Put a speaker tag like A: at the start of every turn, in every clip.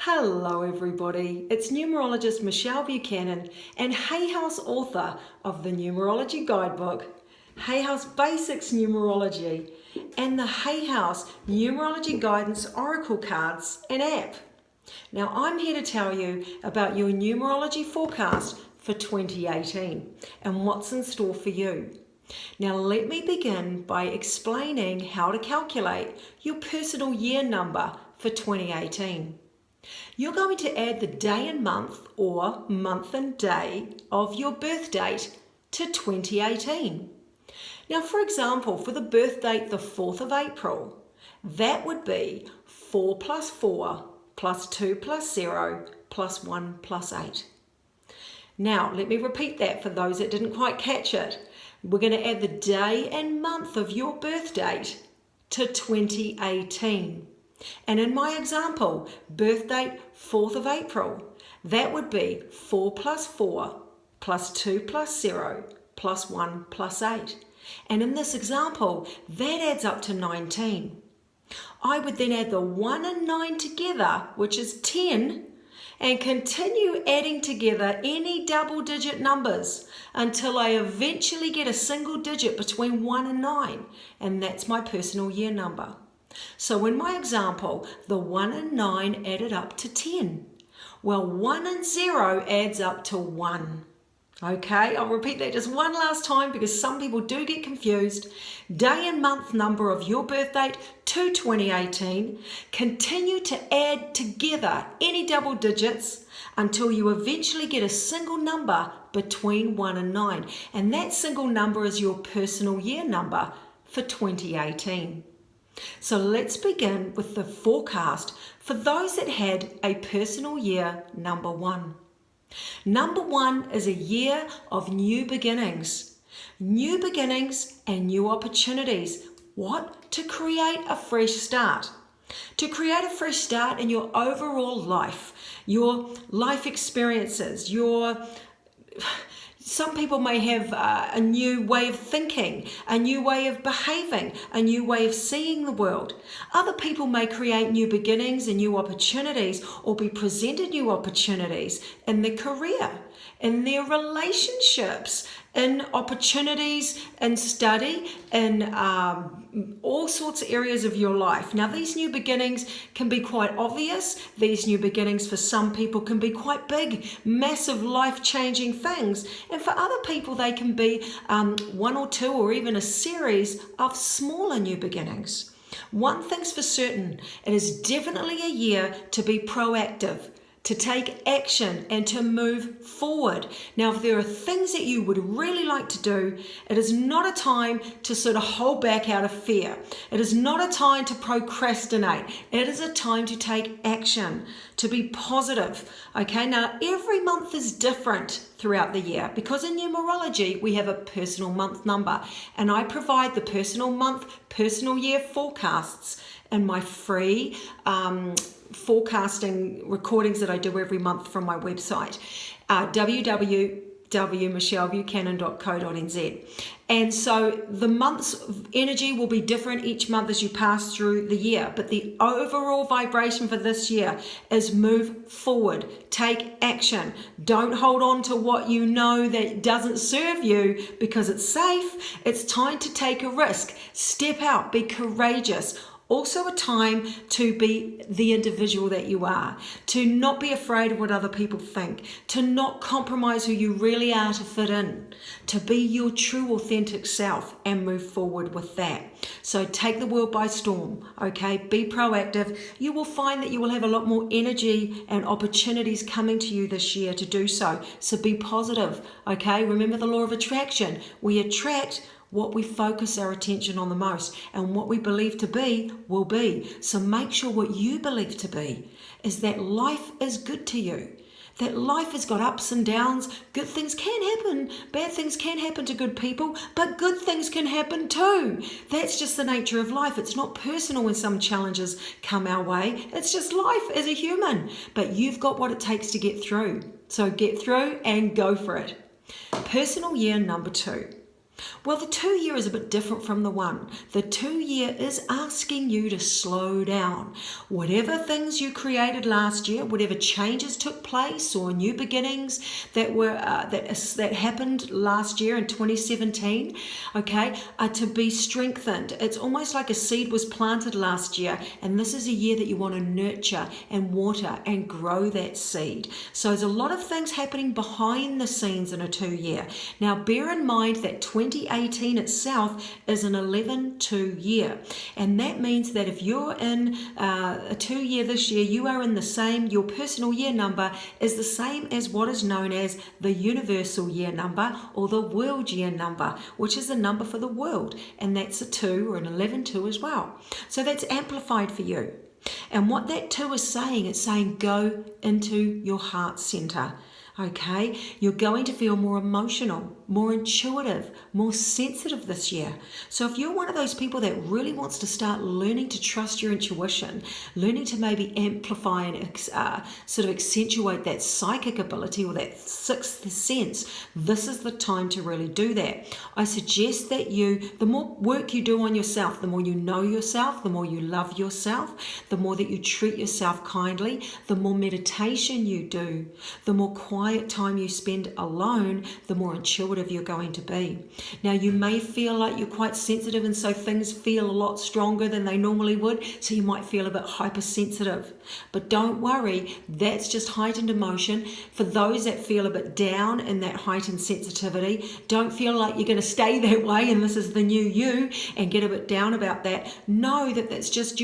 A: Hello everybody, it's Numerologist Michelle Buchanan and Hay House author of the Numerology Guidebook, Hay House Basics Numerology, and the Hay House Numerology Guidance Oracle Cards and app. Now I'm here to tell you about your numerology forecast for 2018 and what's in store for you. Now let me begin by explaining how to calculate your personal year number for 2018. You're going to add the day and month or month and day of your birth date to 2018. Now, for example, for the birth date the 4th of April, that would be 4 plus 4 plus 2 plus 0 plus 1 plus 8. Now, let me repeat that for those that didn't quite catch it. We're going to add the day and month of your birth date to 2018. And in my example, birth date 4th of April, that would be 4 plus 4 plus 2 plus 0 plus 1 plus 8. And in this example, that adds up to 19. I would then add the 1 and 9 together, which is 10, and continue adding together any double-digit numbers until I eventually get a single digit between 1 and 9, and that's my personal year number. So in my example, the 1 and 9 added up to 10. Well, 1 and 0 adds up to 1. Okay, I'll repeat that just one last time because some people do get confused. Day and month number of your birth date to 2018. Continue to add together any double digits until you eventually get a single number between 1 and 9. And that single number is your personal year number for 2018. So let's begin with the forecast for those that had a personal year number 1. Number 1 is a year of new beginnings. New beginnings and new opportunities. What? To create a fresh start. To create a fresh start in your overall life, your life experiences, some people may have a new way of thinking, a new way of behaving, a new way of seeing the world. Other people may create new beginnings and new opportunities or be presented new opportunities in their career, in their relationships, in opportunities, in study, in all sorts of areas of your life. Now, these new beginnings can be quite obvious. These new beginnings for some people can be quite big, massive, life-changing things. And for other people, they can be one or two or even a series of smaller new beginnings. One thing's for certain, it is definitely a year to be proactive, to take action and to move forward. Now, if there are things that you would really like to do, it is not a time to sort of hold back out of fear. It is not a time to procrastinate. It is a time to take action, to be positive. Okay, now every month is different throughout the year because in numerology, we have a personal month number and I provide the personal month, personal year forecasts in my free forecasting recordings that I do every month from my website, www.michellebuchanan.co.nz. And so the month's energy will be different each month as you pass through the year, but the overall vibration for this year is move forward, take action. Don't hold on to what you know that doesn't serve you because it's safe. It's time to take a risk, step out, be courageous. Also a time to be the individual that you are, to not be afraid of what other people think, to not compromise who you really are to fit in, to be your true authentic self and move forward with that. So take the world by storm, okay? Be proactive. You will find that you will have a lot more energy and opportunities coming to you this year to do so. So be positive, okay? Remember the law of attraction. We attract what we focus our attention on the most, and what we believe to be will be. So make sure what you believe to be is that life is good to you, that life has got ups and downs. Good things can happen, bad things can happen to good people, but good things can happen too. That's just the nature of life. It's not personal when some challenges come our way. It's just life as a human, but you've got what it takes to get through. So get through and go for it. Personal year number 2. Well, the 2-year is a bit different from the 1. The 2-year is asking you to slow down. Whatever things you created last year, whatever changes took place or new beginnings that were that happened last year in 2017, okay, are to be strengthened. It's almost like a seed was planted last year, and this is a year that you want to nurture and water and grow that seed. So there's a lot of things happening behind the scenes in a 2-year. Now, bear in mind that 2018 itself is an 11-2 year, and that means that if you're in a 2-year this year, you are in the same, your personal year number is the same as what is known as the universal year number or the world year number, which is the number for the world, and that's a 2 or an 11-2 as well. So that's amplified for you. And what that 2 is saying, it's saying go into your heart center. Okay, you're going to feel more emotional, more intuitive, more sensitive this year. So if you're one of those people that really wants to start learning to trust your intuition, learning to maybe amplify and sort of accentuate that psychic ability or that sixth sense, this is the time to really do that. I suggest that the more work you do on yourself, the more you know yourself, the more you love yourself, the more that you treat yourself kindly, the more meditation you do, the more quiet time you spend alone, the more intuitive you're going to be. Now, you may feel like you're quite sensitive, and so things feel a lot stronger than they normally would, so you might feel a bit hypersensitive. But don't worry, that's just heightened emotion. For those that feel a bit down in that heightened sensitivity, don't feel like you're going to stay that way and this is the new you and get a bit down about that. Know that that's just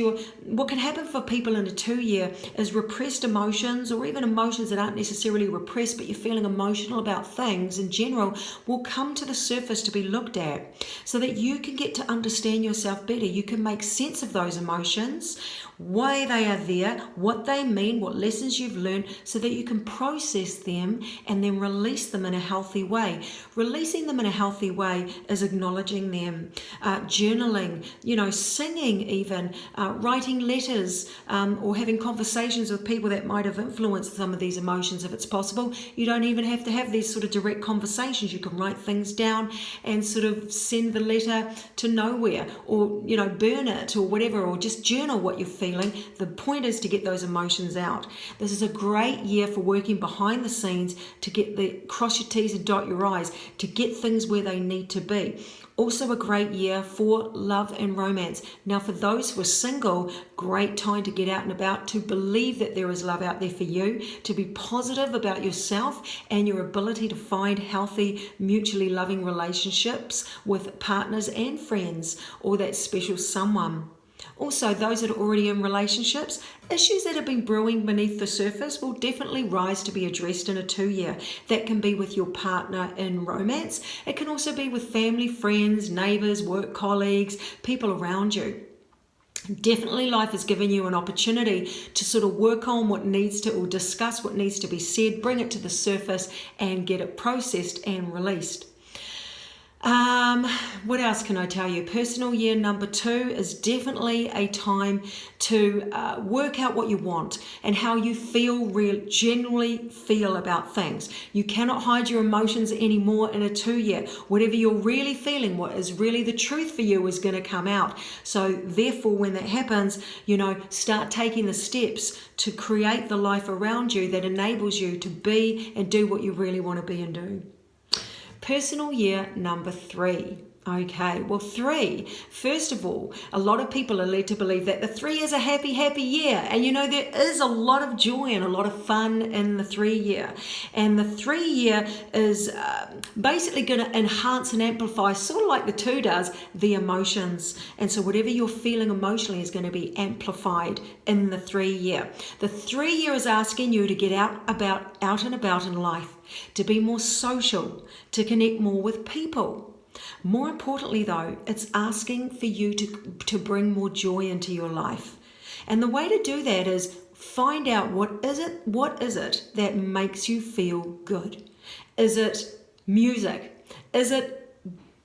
A: what can happen for people in a 2-year is repressed emotions, or even emotions that aren't necessarily repressed, but you're feeling emotional about things in general, will come to the surface to be looked at so that you can get to understand yourself better. You can make sense of those emotions, why they are there, what they mean, what lessons you've learned, so that you can process them and then release them in a healthy way. Releasing them in a healthy way is acknowledging them, journaling, singing even, writing letters, or having conversations with people that might have influenced some of these emotions if it's possible. You don't even have to have these sort of direct conversations. You can write things down and sort of send the letter to nowhere, or burn it or whatever, or just journal what you're feeling. The point is to get those emotions out. This is a great year for working behind the scenes to cross your T's and dot your I's, to get things where they need to be. Also a great year for love and romance. Now, for those who are single, great time to get out and about, to believe that there is love out there for you, to be positive about yourself and your ability to find healthy, mutually loving relationships with partners and friends, or that special someone. Also, those that are already in relationships, issues that have been brewing beneath the surface will definitely rise to be addressed in a 2-year. That can be with your partner in romance. It can also be with family, friends, neighbours, work colleagues, people around you. Definitely life is giving you an opportunity to sort of work on what needs to, or discuss what needs to be said, bring it to the surface and get it processed and released. What else can I tell you? Personal year number 2 is definitely a time to work out what you want and how you generally feel about things. You cannot hide your emotions anymore in a 2-year. Whatever you're really feeling, what is really the truth for you, is going to come out. So therefore, when that happens, start taking the steps to create the life around you that enables you to be and do what you really want to be and do. Personal year number 3. Okay, well, 3, first of all, a lot of people are led to believe that the 3 is a happy year. And there is a lot of joy and a lot of fun in the 3-year. And the 3-year is basically going to enhance and amplify, sort of like the 2 does, the emotions. And so whatever you're feeling emotionally is going to be amplified in the 3-year. The 3-year is asking you to get out and about in life, to be more social, to connect more with people. More importantly, though, it's asking for you to bring more joy into your life. And the way to do that is find out what is it that makes you feel good. Is it music? Is it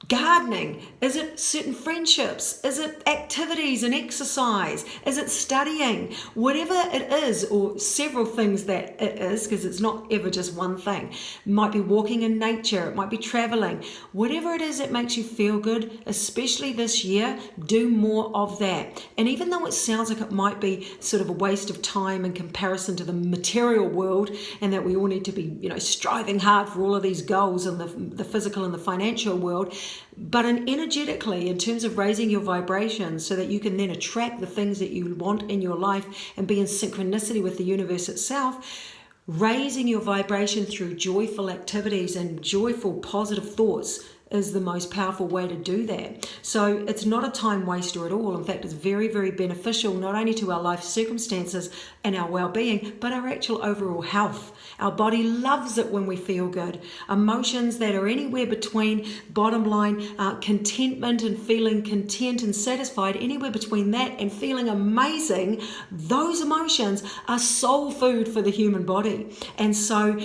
A: gardening? Is it certain friendships? Is it activities and exercise? Is it studying? Whatever it is, or several things that it is, because it's not ever just one thing. It might be walking in nature, it might be traveling. Whatever it is that makes you feel good, especially this year, do more of that. And even though it sounds like it might be sort of a waste of time in comparison to the material world, and that we all need to be, striving hard for all of these goals in the physical and the financial world, but energetically, in terms of raising your vibrations so that you can then attract the things that you want in your life and be in synchronicity with the universe itself, raising your vibration through joyful activities and joyful positive thoughts is the most powerful way to do that. So it's not a time waster at all. In fact, it's very, very beneficial, not only to our life circumstances and our well-being, but our actual overall health. Our body loves it when we feel good. Emotions that are anywhere between, bottom line, contentment and feeling content and satisfied, anywhere between that and feeling amazing, those emotions are soul food for the human body. And so,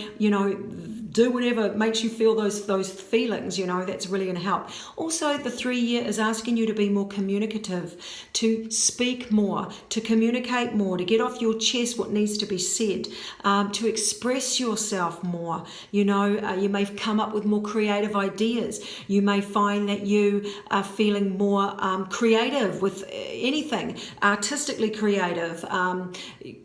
A: do whatever makes you feel those feelings, that's really going to help. Also, the 3-year is asking you to be more communicative, to speak more, to communicate more, to get off your chest what needs to be said, to express yourself more. You may come up with more creative ideas. You may find that you are feeling more creative with anything, artistically creative,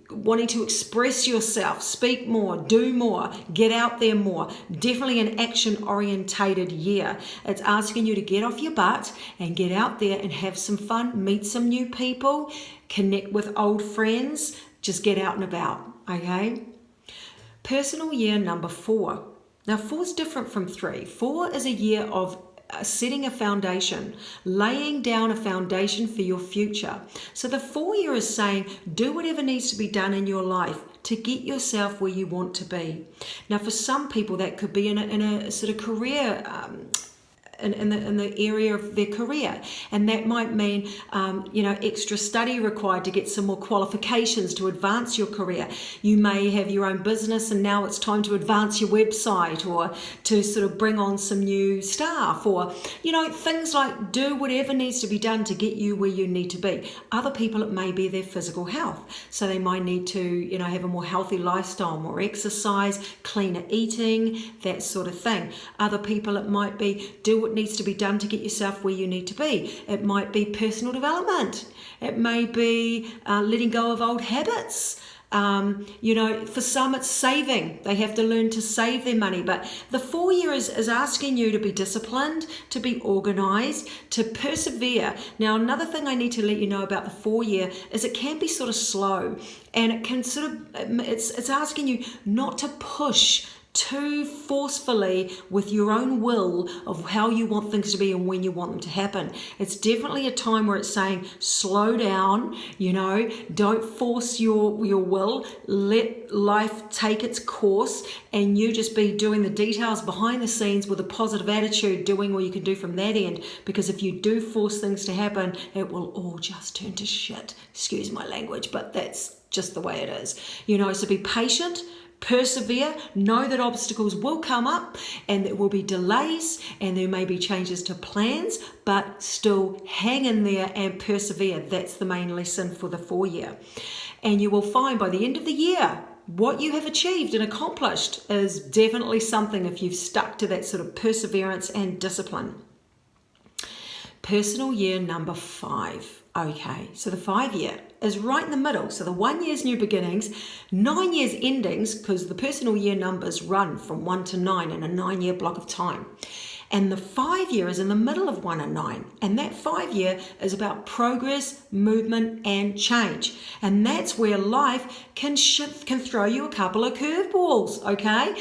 A: wanting to express yourself, speak more, do more, get out there more. Definitely an action-orientated year. It's asking you to get off your butt and get out there and have some fun, meet some new people, connect with old friends, just get out and about, okay? Personal year number 4. Now, 4 is different from 3. 4 is a year of setting a foundation, laying down a foundation for your future. So the 4 year is saying, do whatever needs to be done in your life to get yourself where you want to be. Now, for some people, that could be in a sort of career in the area of their career, and that might mean extra study required to get some more qualifications to advance your career. You may have your own business and now it's time to advance your website, or to sort of bring on some new staff, or things like do whatever needs to be done to get you where you need to be. Other people, it may be their physical health, so they might need to have a more healthy lifestyle, more exercise, cleaner eating, that sort of thing. Other people, it might be do what needs to be done to get yourself where you need to be. It might be personal development. It may be letting go of old habits. For some it's saving. They have to learn to save their money. But the 4 year is asking you to be disciplined, to be organized, to persevere. Now, another thing I need to let you know about the 4 year is it can be sort of slow, and it can it's asking you not to push too forcefully with your own will of how you want things to be and when you want them to happen. It's definitely a time where it's saying slow down, don't force your will, let life take its course, and you just be doing the details behind the scenes with a positive attitude, doing what you can do from that end. Because if you do force things to happen, it will all just turn to shit. Excuse my language, but that's just the way it is. So be patient, persevere, know that obstacles will come up and there will be delays and there may be changes to plans, but still hang in there and persevere. That's the main lesson for the 4 year. And you will find by the end of the year, what you have achieved and accomplished is definitely something if you've stuck to that sort of perseverance and discipline. Personal year number 5. Okay, so the 5 year is right in the middle. So the 1 year's new beginnings, 9 years endings, because the personal year numbers run from 1 to 9 in a 9 year block of time. And the 5 year is in the middle of 1 and 9. And that 5 year is about progress, movement, and change. And that's where life can throw you a couple of curveballs, okay?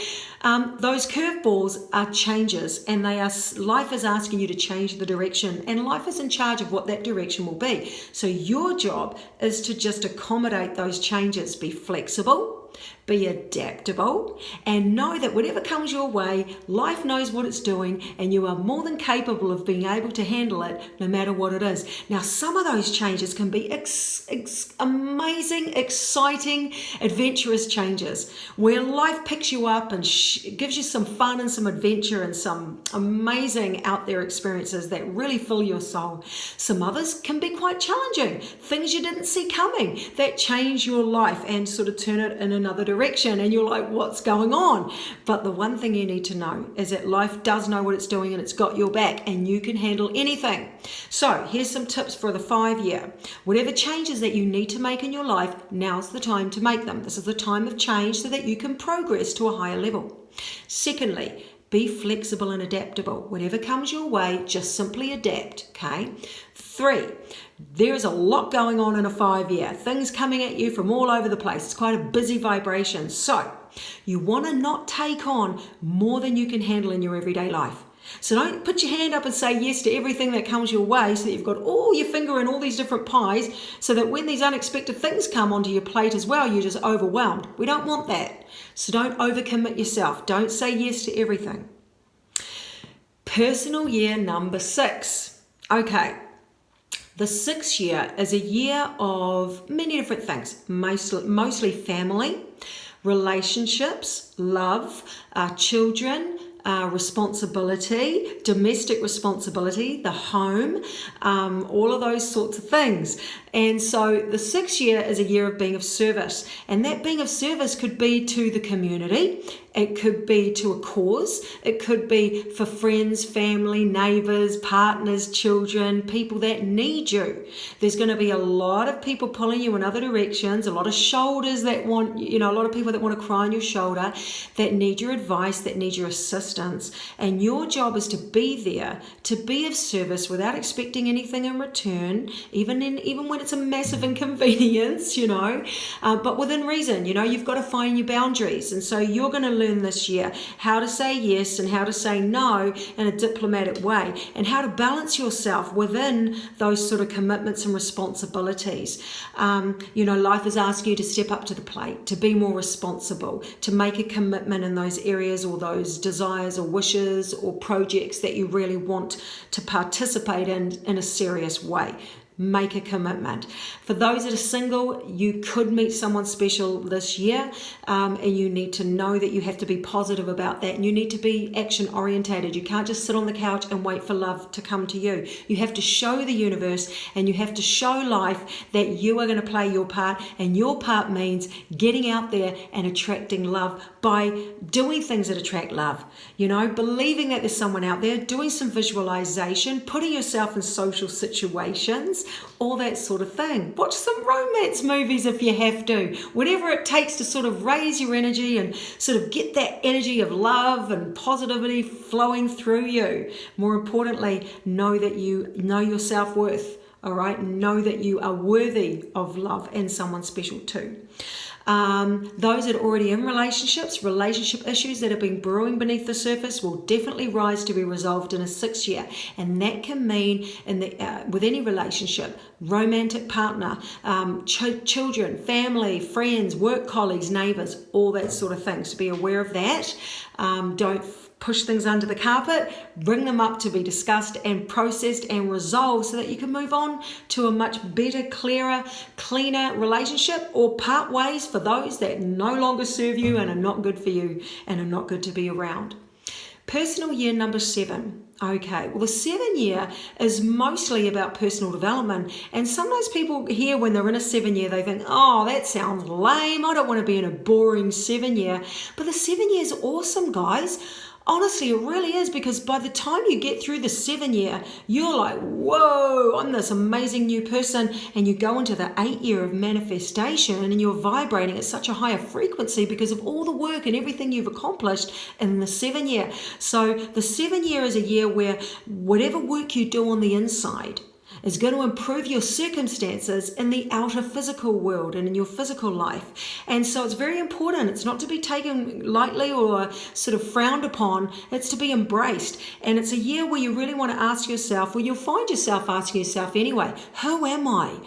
A: Those curveballs are changes, and life is asking you to change the direction, and life is in charge of what that direction will be. So your job is to just accommodate those changes, be flexible, be adaptable, and know that whatever comes your way, life knows what it's doing, and you are more than capable of being able to handle it no matter what it is. Now, some of those changes can be amazing, exciting, adventurous changes where life picks you up and gives you some fun and some adventure and some amazing out there experiences that really fill your soul. Some others can be quite challenging, things you didn't see coming that change your life and sort of turn it in another direction, and you're like, what's going on? But the one thing you need to know is that life does know what it's doing, and it's got your back, and you can handle anything. So here's some tips for the 5-year. Whatever changes that you need to make in your life, now's the time to make them. This is the time of change so that you can progress to a higher level. Secondly, be flexible and adaptable. Whatever comes your way, just simply adapt, okay? 3, there's a lot going on in a 5-year. Things coming at you from all over the place. It's quite a busy vibration. So you want to not take on more than you can handle in your everyday life. So don't put your hand up and say yes to everything that comes your way so that you've got all your finger in all these different pies, so that when these unexpected things come onto your plate as well, you're just overwhelmed. We don't want that. So don't overcommit yourself. Don't say yes to everything. Personal year number 6. Okay. The 6th year is a year of many different things, mostly family, relationships, love, children, responsibility, domestic responsibility, the home, all of those sorts of things. And so the 6th year is a year of being of service. And that being of service could be to the community. It could be to a cause. It could be for friends, family, neighbors, partners, children, people that need you. There's going to be a lot of people pulling you in other directions, a lot of shoulders that want, a lot of people that want to cry on your shoulder, that need your advice, that need your assistance. And your job is to be there, to be of service without expecting anything in return, even when it's a massive inconvenience, but within reason. You've got to find your boundaries. And so you're going to learn this year how to say yes and how to say no in a diplomatic way, and how to balance yourself within those sort of commitments and responsibilities. Life is asking you to step up to the plate, to be more responsible, to make a commitment in those areas or those desires or wishes or projects that you really want to participate in a serious way. Make a commitment. For those that are single, you could meet someone special this year, and you need to know that you have to be positive about that, and you need to be action orientated. You can't just sit on the couch and wait for love to come to you. You have to show the universe and you have to show life that you are going to play your part, and your part means getting out there and attracting love by doing things that attract love. Believing that there's someone out there, doing some visualization, putting yourself in social situations, all that sort of thing. Watch some romance movies if you have to. Whatever it takes to sort of raise your energy and sort of get that energy of love and positivity flowing through you. More importantly, know that you know your self-worth. All right, know that you are worthy of love and someone special too. Those that are already in relationship issues that have been brewing beneath the surface will definitely rise to be resolved in a 6th year. And that can mean with any relationship, romantic partner, children, family, friends, work colleagues, neighbors, all that sort of thing. So be aware of that. Don't push things under the carpet, bring them up to be discussed and processed and resolved so that you can move on to a much better, clearer, cleaner relationship, or part ways for those that no longer serve you and are not good for you and are not good to be around. Personal year number 7. Okay, well, the 7 year is mostly about personal development, and sometimes people hear when they're in a 7 year, they think, oh, that sounds lame, I don't want to be in a boring 7 year. But the 7 year is awesome, guys. Honestly, it really is, because by the time you get through the 7 year, you're like, whoa, I'm this amazing new person. And you go into the 8 year of manifestation and you're vibrating at such a higher frequency because of all the work and everything you've accomplished in the 7 year. So the 7 year is a year where whatever work you do on the inside is going to improve your circumstances in the outer physical world and in your physical life. And so it's very important. It's not to be taken lightly or sort of frowned upon. It's to be embraced. And it's a year where you really want to ask yourself, well, you'll find yourself asking yourself anyway, who am I?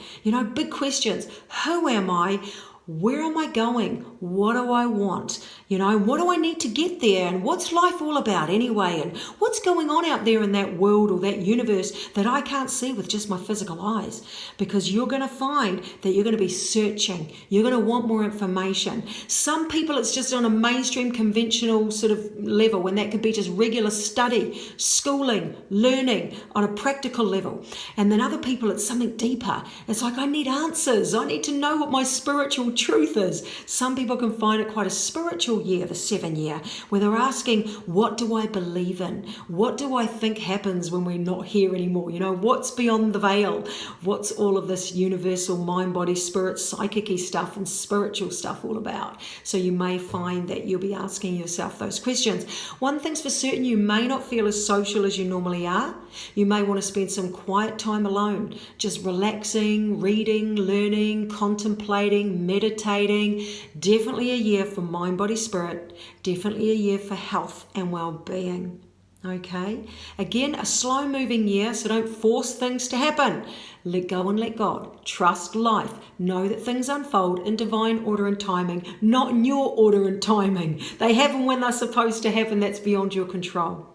A: Big questions. Who am I? Where am I going? What do I want? What do I need to get there? And what's life all about anyway? And what's going on out there in that world or that universe that I can't see with just my physical eyes? Because you're going to find that you're going to be searching. You're going to want more information. Some people, it's just on a mainstream, conventional sort of level, and that could be just regular study, schooling, learning on a practical level. And then other people, it's something deeper. It's like, I need answers. I need to know what my spiritual truth is. Some people can find it quite a spiritual year, the 7 year, where they're asking, what do I believe in? What do I think happens when we're not here anymore? What's beyond the veil? What's all of this universal mind, body, spirit, psychic-y stuff and spiritual stuff all about? So you may find that you'll be asking yourself those questions. One thing's for certain, you may not feel as social as you normally are. You may want to spend some quiet time alone, just relaxing, reading, learning, contemplating, meditating. Definitely a year for mind, body, spirit. Definitely a year for health and well-being. Okay? Again, a slow-moving year, so don't force things to happen. Let go and let God. Trust life. Know that things unfold in divine order and timing, not in your order and timing. They happen when they're supposed to happen. That's beyond your control.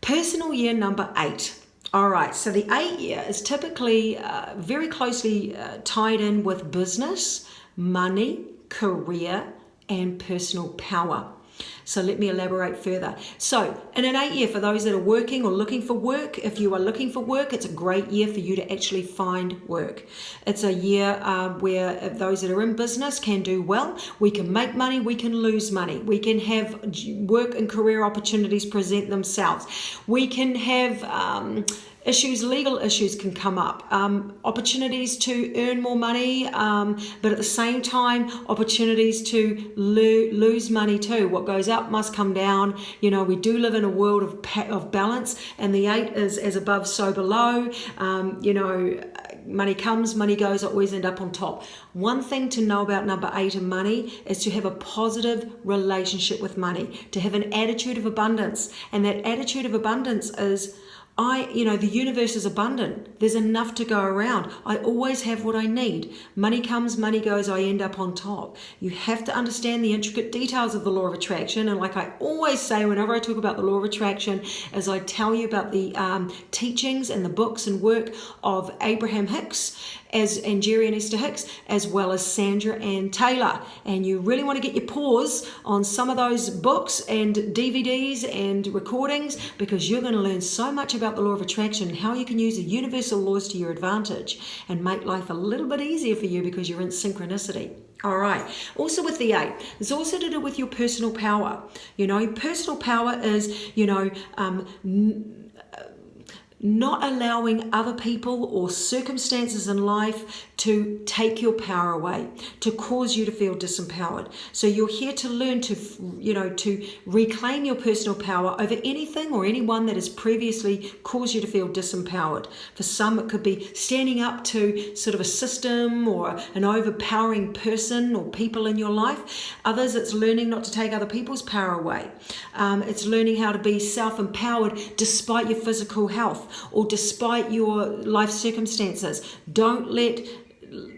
A: Personal year number 8. All right, so the 8 year is typically very closely tied in with business, money, career, and personal power. So let me elaborate further. So in an 8 year, for those that are working or looking for work, if you are looking for work, it's a great year for you to actually find work. It's a year where those that are in business can do well. We can make money, we can lose money. We can have work and career opportunities present themselves. We can have legal issues can come up, opportunities to earn more money, but at the same time, opportunities to lose money too. What goes up must come down. We do live in a world of balance, and the 8 is as above, so below. Money comes, money goes, I always end up on top. One thing to know about number 8 and money is to have a positive relationship with money, to have an attitude of abundance. And that attitude of abundance is, the universe is abundant. There's enough to go around. I always have what I need. Money comes, money goes, I end up on top. You have to understand the intricate details of the law of attraction. And like I always say whenever I talk about the law of attraction, as I tell you about the teachings and the books and work of Abraham Hicks and Jerry and Esther Hicks, as well as Sandra and Taylor. And you really want to get your paws on some of those books and DVDs and recordings, because you're going to learn so much about the law of attraction and how you can use the universal laws to your advantage and make life a little bit easier for you because you're in synchronicity. All right. Also with the 8, it's also to do with your personal power. Personal power is, not allowing other people or circumstances in life to take your power away, to cause you to feel disempowered. So you're here to learn to reclaim your personal power over anything or anyone that has previously caused you to feel disempowered. For some, it could be standing up to sort of a system or an overpowering person or people in your life. Others, it's learning not to take other people's power away. It's learning how to be self-empowered despite your physical health or despite your life circumstances. Don't let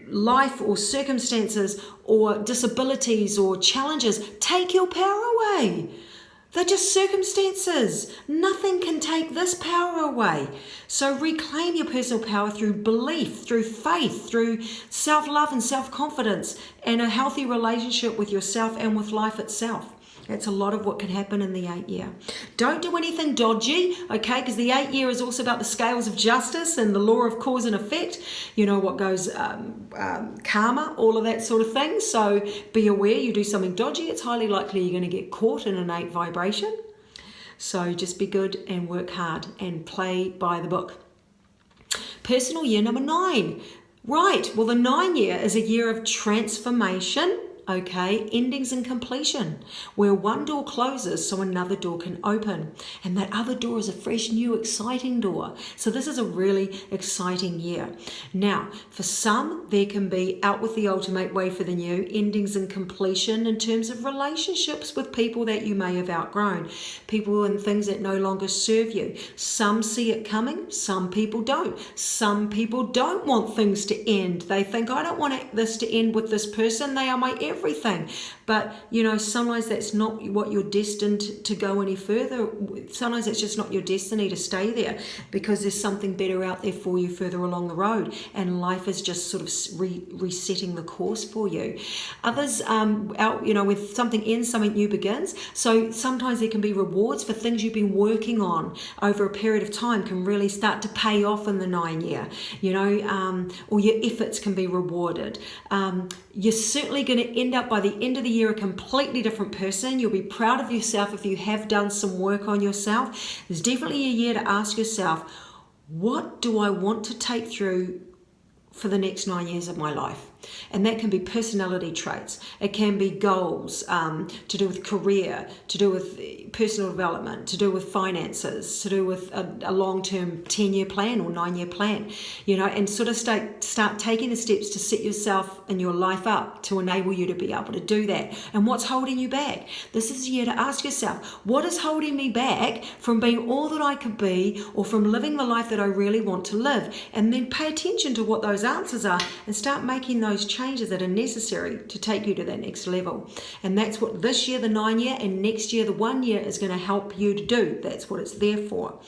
A: life or circumstances or disabilities or challenges take your power away. They're just circumstances. Nothing can take this power away. So reclaim your personal power through belief, through faith, through self-love and self-confidence, and a healthy relationship with yourself and with life itself. That's a lot of what can happen in the 8 year. Don't do anything dodgy, okay? Because the 8 year is also about the scales of justice and the law of cause and effect. What goes karma, all of that sort of thing. So be aware, you do something dodgy, it's highly likely you're going to get caught in an 8 vibration. So just be good and work hard and play by the book. Personal year number 9. Right, well the 9 year is a year of transformation, okay, endings and completion, where one door closes so another door can open. And that other door is a fresh, new, exciting door. So this is a really exciting year. Now, for some, there can be out with the old to make way for the new, endings and completion in terms of relationships with people that you may have outgrown, people and things that no longer serve you. Some see it coming, some people don't. Some people don't want things to end. They think, I don't want this to end with this person. They are my everything. But, sometimes that's not what you're destined to go any further. Sometimes it's just not your destiny to stay there because there's something better out there for you further along the road. And life is just sort of resetting the course for you. Others, with something ends, something new begins. So sometimes there can be rewards for things you've been working on over a period of time can really start to pay off in the 9 year, or your efforts can be rewarded. You're certainly going to end up by the end of the year a completely different person. You'll be proud of yourself if you have done some work on yourself. There's definitely a year to ask yourself, what do I want to take through for the next 9 years of my life? And that can be personality traits. It can be goals to do with career, to do with personal development, to do with finances, to do with a long-term 10-year plan or 9-year plan, and sort of start taking the steps to set yourself and your life up to enable you to be able to do that. And what's holding you back? This is a year to ask yourself, what is holding me back from being all that I could be or from living the life that I really want to live? And then pay attention to what those answers are and start making those changes that are necessary to take you to that next level. And that's what this year, the 9 year, and next year, the 1 year, is going to help you to do. That's what it's there for.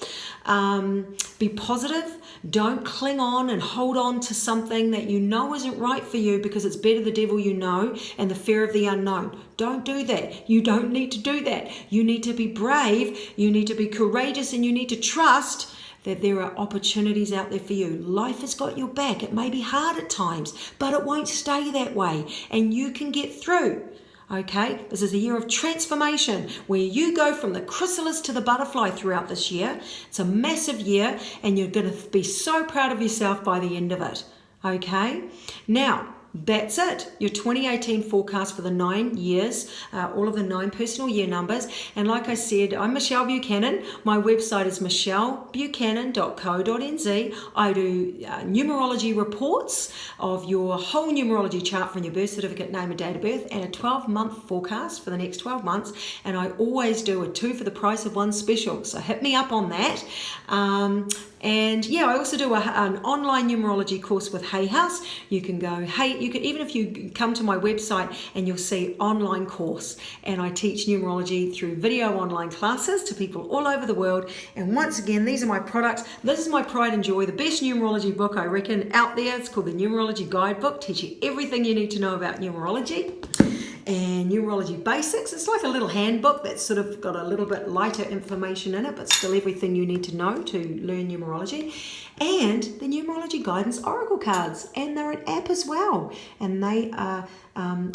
A: Be positive. Don't cling on and hold on to something that you know isn't right for you because it's better the devil you know and the fear of the unknown. Don't do that. You don't need to do that. You need to be brave. You need to be courageous, and you need to trust that there are opportunities out there for you. Life has got your back. It may be hard at times, but it won't stay that way, and you can get through. Okay, this is a year of transformation where you go from the chrysalis to the butterfly throughout this year. It's a massive year, and you're going to be so proud of yourself by the end of it. Okay, now that's it, your 2018 forecast for the 9 years, all of the 9 personal year numbers. And like I said, I'm Michelle Buchanan. My website is michellebuchanan.co.nz. I do numerology reports of your whole numerology chart from your birth certificate, name and date of birth, and a 12-month forecast for the next 12 months. And I always do a 2 for the price of 1 special. So hit me up on that. And yeah, I also do an online numerology course with Hay House. You can go, even if you come to my website and you'll see online course, and I teach numerology through video online classes to people all over the world. And once again, these are my products. This is my pride and joy, the best numerology book I reckon out there. It's called the Numerology Guidebook, teach you everything you need to know about numerology. And Numerology Basics, it's like a little handbook that's sort of got a little bit lighter information in it, but still everything you need to know to learn numerology. And the Numerology Guidance Oracle cards, and they're an app as well. And they are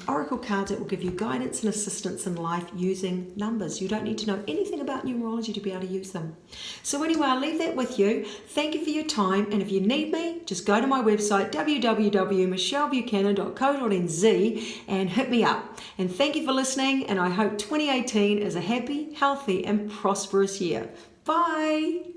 A: Oracle cards that will give you guidance and assistance in life using numbers. You don't need to know anything about numerology to be able to use them. So anyway, I'll leave that with you. Thank you for your time. And if you need me, just go to my website, www.michellebuchanan.co.nz, and hit me up. And thank you for listening. And I hope 2018 is a happy, healthy, and prosperous year. Bye.